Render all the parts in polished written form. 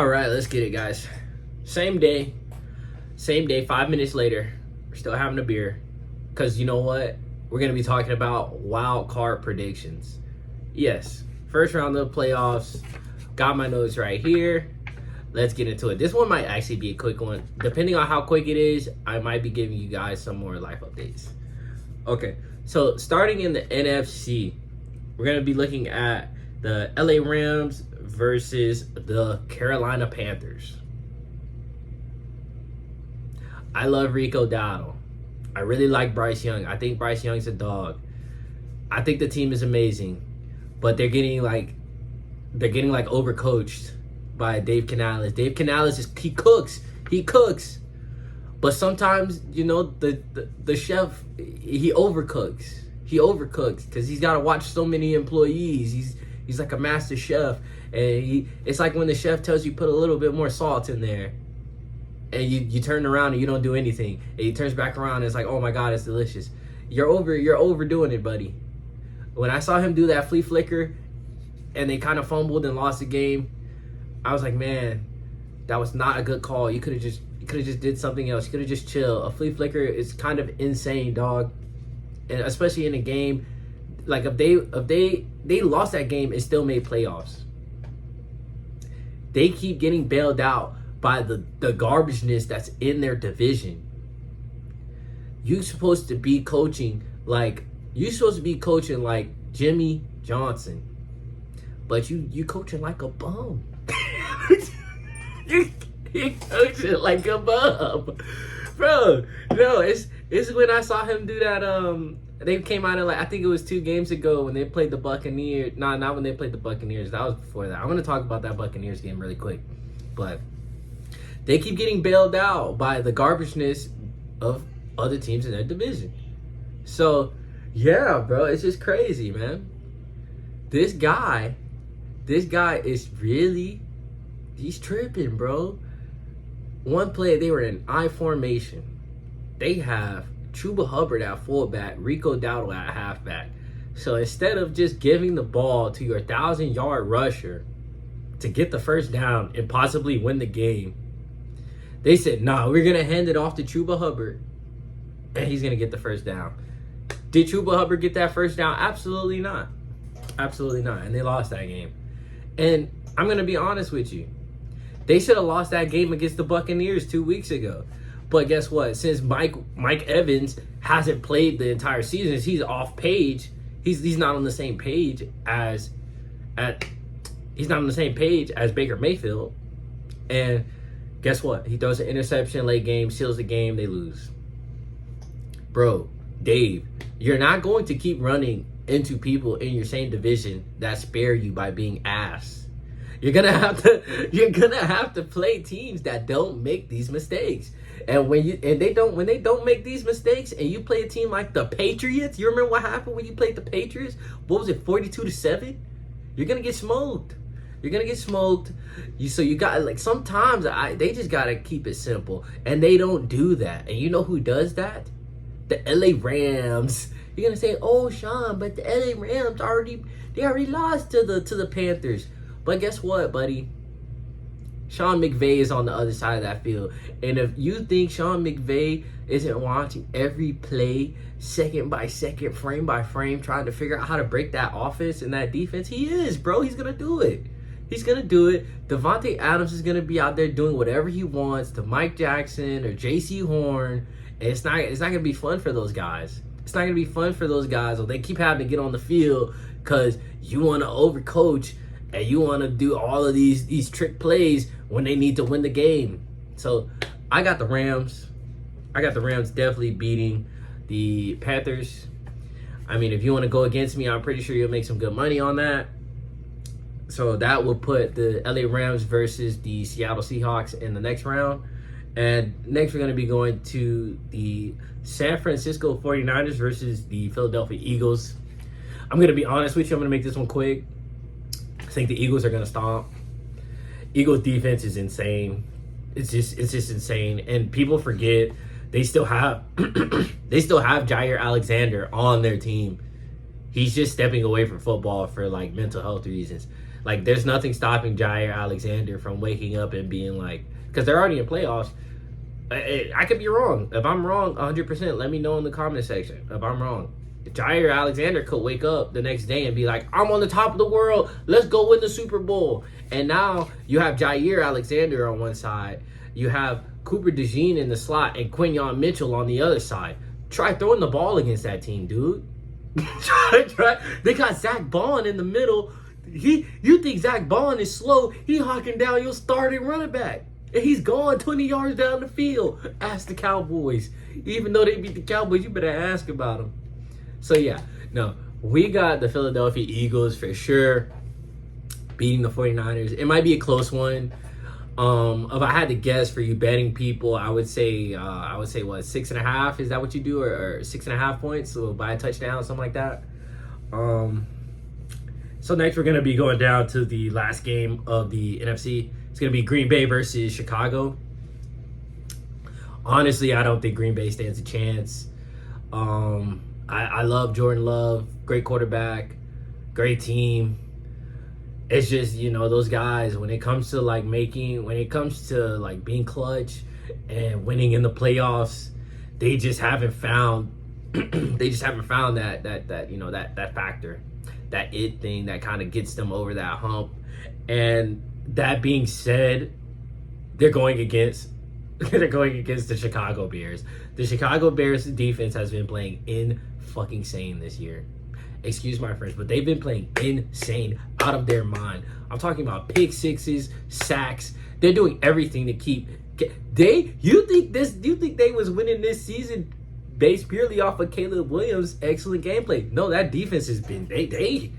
All right, let's get it, guys. Same day, 5 minutes later, we're still having a beer. Because you know what? We're going to be talking about wild card predictions. Yes, first round of the playoffs. Got my notes right here. Let's get into it. This one might actually be a quick one. Depending on how quick it is, I might be giving you guys some more life updates. Okay, so starting in the NFC, we're going to be looking at the LA Rams versus the Carolina Panthers. I love Rico Dowdle. I really like Bryce Young. I think Bryce Young's a dog. I think the team is amazing, but they're getting overcoached by Dave Canales. Dave Canales he cooks, but sometimes the chef he overcooks because he's got to watch so many employees. He's like a master chef, and it's like when the chef tells you put a little bit more salt in there, and you turn around and you don't do anything, and he turns back around and it's like, oh my god, it's delicious. You're overdoing it, buddy. When I saw him do that flea flicker and they kind of fumbled and lost the game, I was like, man, that was not a good call. You could have just did something else. You could have just chilled. A flea flicker is kind of insane, dog. And especially in a game, like if they lost that game and still made playoffs. They keep getting bailed out by the garbageness that's in their division. You're supposed to be coaching like Jimmy Johnson, but you coaching like a bum. you coaching like a bum, bro. No, it's when I saw him do that. They came out in I think it was 2 games ago when they played the Buccaneers. Nah, not when they played the Buccaneers. That was before that. I'm gonna talk about that Buccaneers game really quick, but they keep getting bailed out by the garbageness of other teams in their division. So, yeah, bro, it's just crazy, man. This guy is he's tripping, bro. One play, they were in I formation. They have Chuba Hubbard at fullback, Rico Dowdle at halfback. So instead of just giving the ball to your 1,000-yard rusher to get the first down and possibly win the game, they said, nah, we're going to hand it off to Chuba Hubbard, and he's going to get the first down. Did Chuba Hubbard get that first down? Absolutely not. Absolutely not. And they lost that game. And I'm going to be honest with you. They should have lost that game against the Buccaneers 2 weeks ago. But guess what? Since Mike Evans hasn't played the entire season, he's off page. He's not on the same page as Baker Mayfield. And guess what? He throws an interception late game, seals the game, they lose. Bro, Dave, you're not going to keep running into people in your same division that spare you by being ass. You're gonna have to play teams that don't make these mistakes. And when they don't make these mistakes, and you play a team like the Patriots, you remember what happened when you played the Patriots? What was it, 42-7? You're gonna get smoked. So you got sometimes they just gotta keep it simple, and they don't do that. And you know who does that? The LA Rams. You're gonna say, "Oh, Sean, but the LA Rams already lost to the Panthers." But guess what, buddy? Sean McVay is on the other side of that field. And if you think Sean McVay isn't watching every play, second by second, frame by frame, trying to figure out how to break that offense and that defense, he is, bro. He's going to do it. Devontae Adams is going to be out there doing whatever he wants to Mike Jackson or J.C. Horn. And it's not going to be fun for those guys. Or they keep having to get on the field because you want to overcoach and you want to do all of these trick plays when they need to win the game. So I got the Rams. Definitely beating the Panthers. I mean, if you want to go against me, I'm pretty sure you'll make some good money on that. So that will put the LA Rams versus the Seattle Seahawks in the next round. And next we're going to be going to the San Francisco 49ers versus the Philadelphia Eagles. I'm going to be honest with you. I'm going to make this one quick. I think the Eagles are going to stomp. Eagles defense is insane. It's just insane. And people forget they still have Jair Alexander on their team. He's just stepping away from football for mental health reasons. Like, there's nothing stopping Jair Alexander from waking up and being like, because they're already in playoffs. I could be wrong. If I'm wrong, 100%, let me know in the comment section if I'm wrong. If Jair Alexander could wake up the next day and be like, I'm on the top of the world, let's go win the Super Bowl. And now you have Jair Alexander on one side, you have Cooper DeJean in the slot, and Quinyon Mitchell on the other side. Try throwing the ball against that team, dude. try. They got Zach Bond in the middle. You think Zach Bond is slow? He hawking down your starting running back. And he's gone 20 yards down the field. Ask the Cowboys. Even though they beat the Cowboys, you better ask about them. So, yeah. No, we got the Philadelphia Eagles for sure beating the 49ers. It might be a close one. If I had to guess for you betting people, I would say what, 6.5? Is that what you do? Or 6.5 points? So by a touchdown, something like that. So next we're going to be going down to the last game of the NFC. It's going to be Green Bay versus Chicago. Honestly, I don't think Green Bay stands a chance. I love Jordan Love. Great quarterback. Great team. It's just, those guys, when it comes to being clutch and winning in the playoffs, they just haven't found that factor, that it thing that kind of gets them over that hump. And that being said, they're going against the Chicago Bears. The Chicago Bears defense has been playing fucking insane this year. Excuse my French, but they've been playing insane, out of their mind. I'm talking about pick sixes, sacks. They're doing everything to keep. You think they was winning this season based purely off of Caleb Williams' excellent gameplay? No, that defense has been they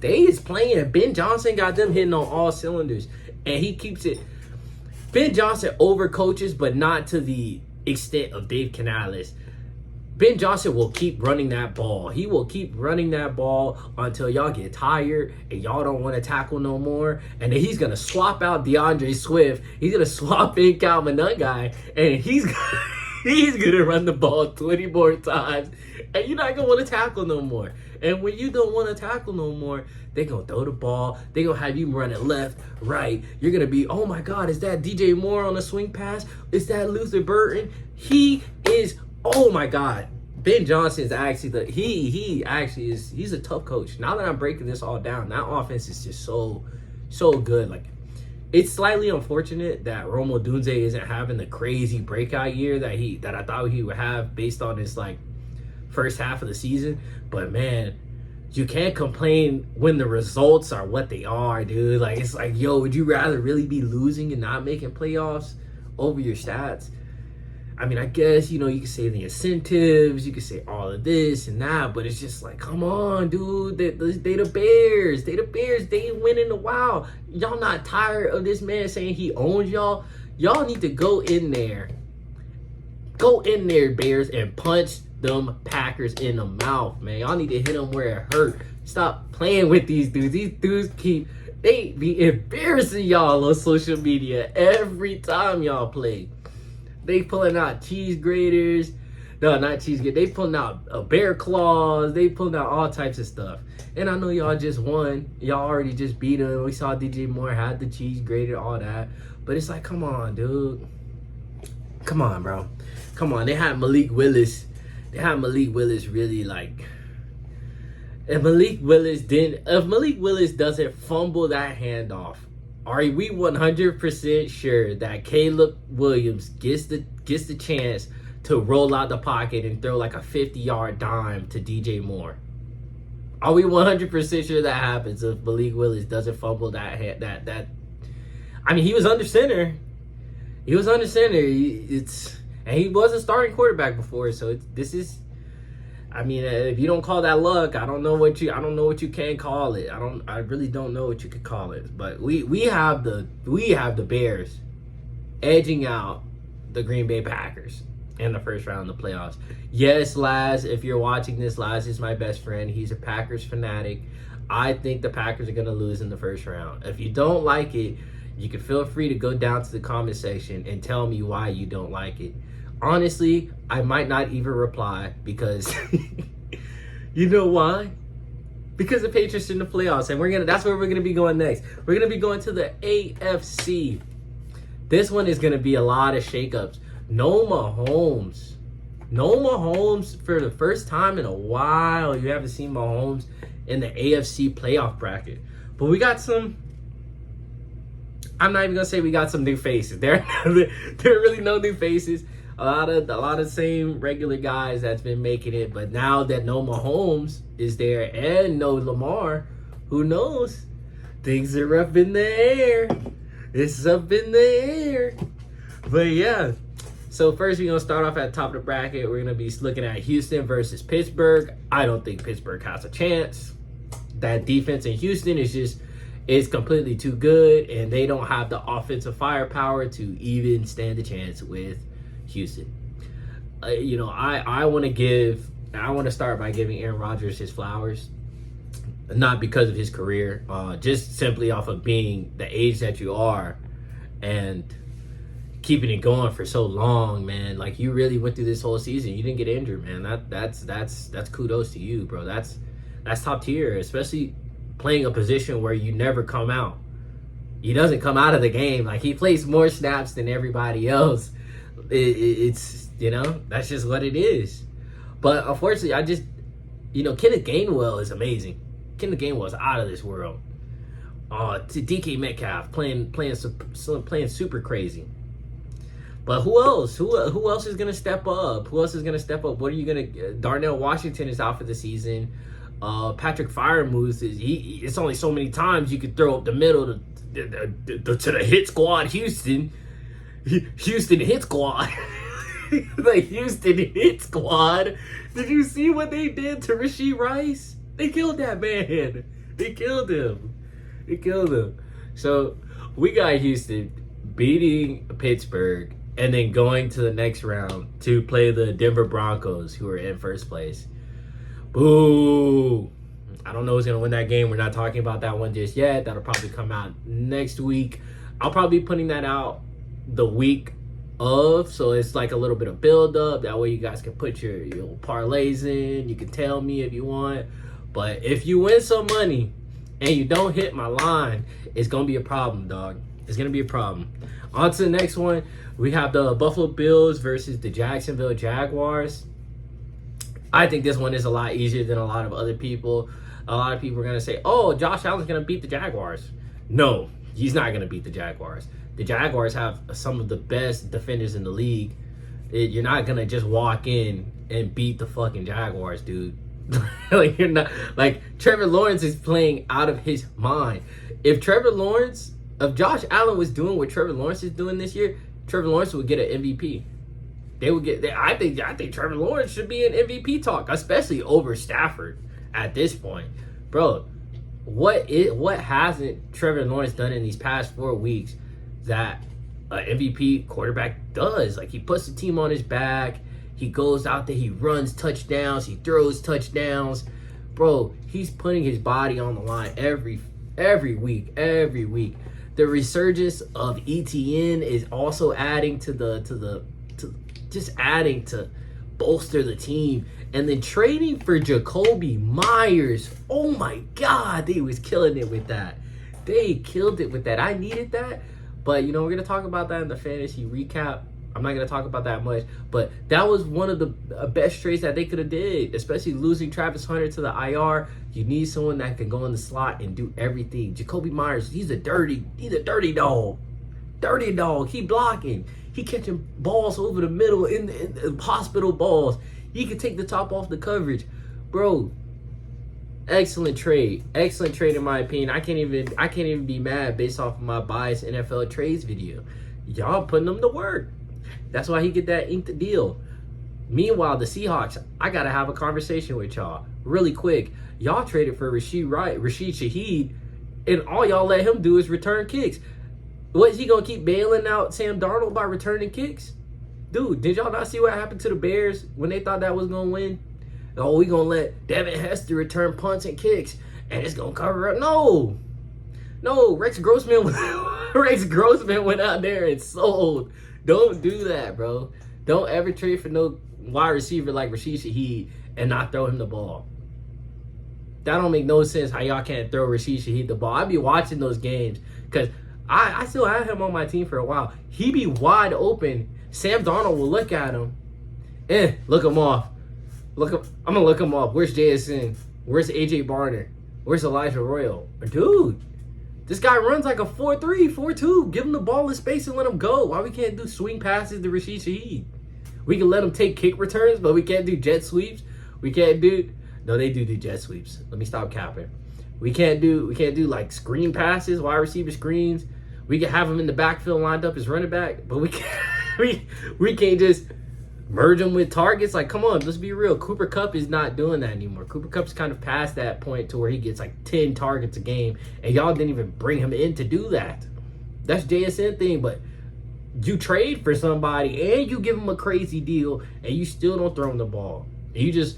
is playing. Ben Johnson got them hitting on all cylinders, and he keeps it. Ben Johnson overcoaches, but not to the extent of Dave Canales. Ben Johnson will keep running that ball. He will keep running that ball until y'all get tired and y'all don't want to tackle no more. And then he's going to swap out DeAndre Swift. He's going to swap in Calvin Guy, and he's going to run the ball 20 more times. And you're not going to want to tackle no more. And when you don't want to tackle no more, they're going to throw the ball. They're going to have you running left, right. You're going to be, oh my God, is that DJ Moore on a swing pass? Is that Luther Burton? He is, oh my God. Ben Johnson is actually he's a tough coach. Now that I'm breaking this all down, that offense is just so good. Like, it's slightly unfortunate that Rome Odunze isn't having the crazy breakout year that I thought he would have based on his first half of the season. But man, you can't complain when the results are what they are, dude. Like, it's like, yo, would you rather really be losing and not making playoffs over your stats? I mean, I guess, you can say the incentives, you can say all of this and that, but it's just like, come on, dude. They the Bears. They ain't winning in a while. Y'all not tired of this man saying he owns y'all? Y'all need to go in there. Go in there, Bears, and punch them Packers in the mouth, man. Y'all need to hit them where it hurt. Stop playing with these dudes. These dudes they be embarrassing y'all on social media every time y'all play. They pulling out cheese graters. No, not cheese graters. They pulling out bear claws. They pulling out all types of stuff. And I know y'all just won. Y'all already just beat them. We saw DJ Moore had the cheese grater, all that. But it's like, come on, dude. Come on, bro. Come on. They had Malik Willis. Really if Malik Willis doesn't fumble that handoff, are we 100% sure that Caleb Williams gets the chance to roll out the pocket and throw like a 50-yard dime to DJ Moore? Are we 100% sure that happens if Malik Willis doesn't fumble that? I mean, he was under center. He was a starting quarterback before, so this is. I mean, if you don't call that luck, I don't know what you can call it. I really don't know what you could call it. But we have the Bears edging out the Green Bay Packers in the first round of the playoffs. Yes, Laz, if you're watching this, Laz is my best friend. He's a Packers fanatic. I think the Packers are going to lose in the first round. If you don't like it, you can feel free to go down to the comment section and tell me why you don't like it. Honestly, I might not even reply because you know why? because the Patriots are in the playoffs, and that's where we're gonna be going next. We're gonna be going to the AFC. This one is gonna be a lot of shakeups. No Mahomes. No Mahomes for the first time in a while. You haven't seen Mahomes in the AFC playoff bracket. But we got some. I'm not even gonna say we got some new faces. There are really no new faces. A lot of same regular guys that's been making it. But now that no Mahomes is there and no Lamar, who knows? Things are up in the air. It's up in the air. But yeah. So first we're going to start off at the top of the bracket. We're going to be looking at Houston versus Pittsburgh. I don't think Pittsburgh has a chance. That defense in Houston is completely too good, and they don't have the offensive firepower to even stand a chance with Houston. I want to start by giving Aaron Rodgers his flowers. Not because of his career, just simply off of being the age that you are and keeping it going for so long, man. Like, you really went through this whole season. You didn't get injured, man. That's kudos to you, bro. That's top tier, especially playing a position where you never come out. He doesn't come out of the game. Like, he plays more snaps than everybody else. It's that's just what it is. But unfortunately, Kenneth Gainwell is amazing. Kenneth Gainwell is out of this world. DK Metcalf playing super crazy. But who else? Who else is gonna step up? What are you gonna? Darnell Washington is out for the season. Patrick Freiermuth it's only so many times you could throw up the middle to the hit squad. Houston hit squad. The Houston hit squad. Did you see what they did to Rashee Rice? They killed that man. They killed him. So we got Houston beating Pittsburgh and then going to the next round to play the Denver Broncos, who are in first place. Boo! I don't know who's going to win that game. We're not talking about that one just yet. That'll probably come out next week. I'll probably be putting that out the week of, so it's like a little bit of build up. That way you guys can put your parlays in. You can tell me if you want. But if you win some money and you don't hit my line, it's going to be a problem, dog. It's going to be a problem. On to the next one. We have the Buffalo Bills versus the Jacksonville Jaguars. I think this one is a lot easier than a lot of other people. A lot of people are going to say, oh, Josh Allen's going to beat the Jaguars. No, he's not going to beat the Jaguars. The Jaguars have some of the best defenders in the league. You're not going to just walk in and beat the fucking Jaguars, dude. Trevor Lawrence is playing out of his mind. If Josh Allen was doing what Trevor Lawrence is doing this year, Trevor Lawrence would get an MVP. I think Trevor Lawrence should be in MVP talk, especially over Stafford at this point. Bro, what hasn't Trevor Lawrence done in these past 4 weeks that an MVP quarterback does? Like, he puts the team on his back. He goes out there, he runs touchdowns, he throws touchdowns. Bro, he's putting his body on the line every week. The resurgence of ETN is also adding to adding to bolster the team. And then trading for Jacoby Myers. Oh my God, they was killing it with that. They killed it with that. I needed that. But, we're going to talk about that in the fantasy recap. I'm not going to talk about that much. But that was one of the best trades that they could have did, especially losing Travis Hunter to the IR. You need someone that can go in the slot and do everything. Jacoby Myers, he's a dirty dog. Dirty dog. He blocking. He catching balls over the middle in the hospital balls. He can take the top off the coverage. Bro, excellent trade. Excellent trade in my opinion. I can't even be mad based off of my biased NFL trades video. Y'all putting them to work. That's why he get that inked deal. Meanwhile, the Seahawks, I got to have a conversation with y'all really quick. Y'all traded for Rashid Shaheed, and all y'all let him do is return kicks. What, is he going to keep bailing out Sam Darnold by returning kicks? Dude, did y'all not see what happened to the Bears when they thought that was going to win? Oh, we going to let Devin Hester return punts and kicks, and it's going to cover up. No, Rex Grossman went out there and sold. Don't do that, bro. Don't ever trade for no wide receiver like Rashid Shaheed and not throw him the ball. That don't make no sense how y'all can't throw Rashid Shaheed the ball. I be watching those games because I still had him on my team for a while. He be wide open. Sam Darnold will look at him. Look him off. I'm going to look him off. Where's JSN? Where's AJ Barner? Where's Elijah Royal? Dude, this guy runs like a 4-3, 4-2. Give him the ball in space and let him go. Why we can't do swing passes to Rashid Shaheed? We can let him take kick returns, but we can't do jet sweeps. We can't do... No, they do jet sweeps. Let me stop capping. We can't do like screen passes, wide receiver screens. We can have him in the backfield lined up as running back, but we can't we can't just merge him with targets. Like, come on, let's be real. Cooper Kupp is not doing that anymore. Cooper Kupp's kind of past that point to where he gets like 10 targets a game, and y'all didn't even bring him in to do that. That's JSN thing, but you trade for somebody and you give him a crazy deal and you still don't throw him the ball. And you just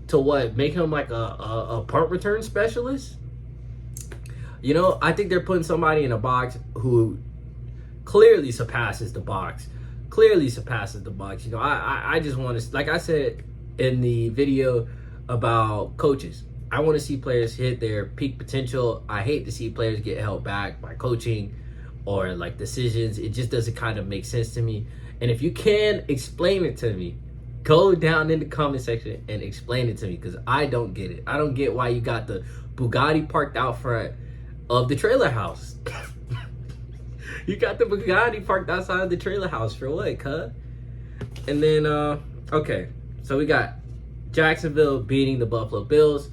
to what? Make him like a punt return specialist? You know, I think they're putting somebody in a box who clearly surpasses the box. You know, I just want to, like I said in the video about coaches, I want to see players hit their peak potential. I hate to see players get held back by coaching or like decisions. It just doesn't kind of make sense to me. And if you can explain it to me, go down in the comment section and explain it to me, because I don't get it. I don't get why you got the Bugatti parked out front of the trailer house. You got the Bugatti parked outside of the trailer house for what, cuz? And then, okay, so we got Jacksonville beating the Buffalo Bills.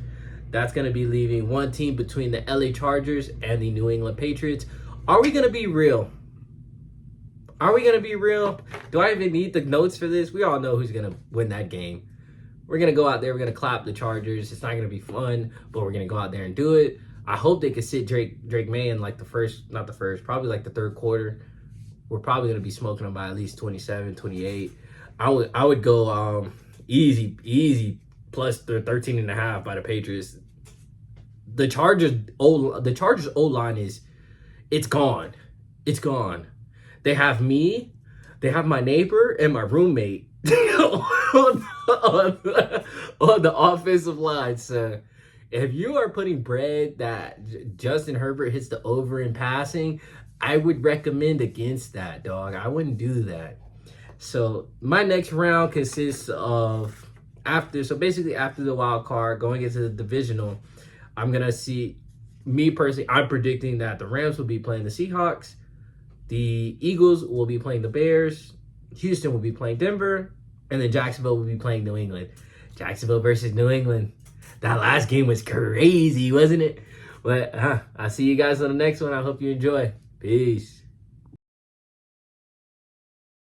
That's going to be leaving one team between the LA Chargers and the New England Patriots. Are we going to be real? Do I even need the notes for this? We all know who's going to win that game. We're going to go out there. We're going to clap the Chargers. It's not going to be fun, but we're going to go out there and do it. I hope they could sit Drake May in like probably like the third quarter. We're probably going to be smoking them by at least 27, 28. I would go easy plus the 13.5 by the Patriots. The Chargers O-line it's gone. They have me, they have my neighbor and my roommate on the offensive line. So if you are putting bread that Justin Herbert hits the over in passing, I would recommend against that, dog. I wouldn't do that. So my next round consists of after the wild card, going into the divisional, I'm going to see, me personally, I'm predicting that the Rams will be playing the Seahawks. The Eagles will be playing the Bears. Houston will be playing Denver. And then Jacksonville will be playing New England. Jacksonville versus New England. That last game was crazy, wasn't it? But I'll see you guys on the next one. I hope you enjoy. Peace.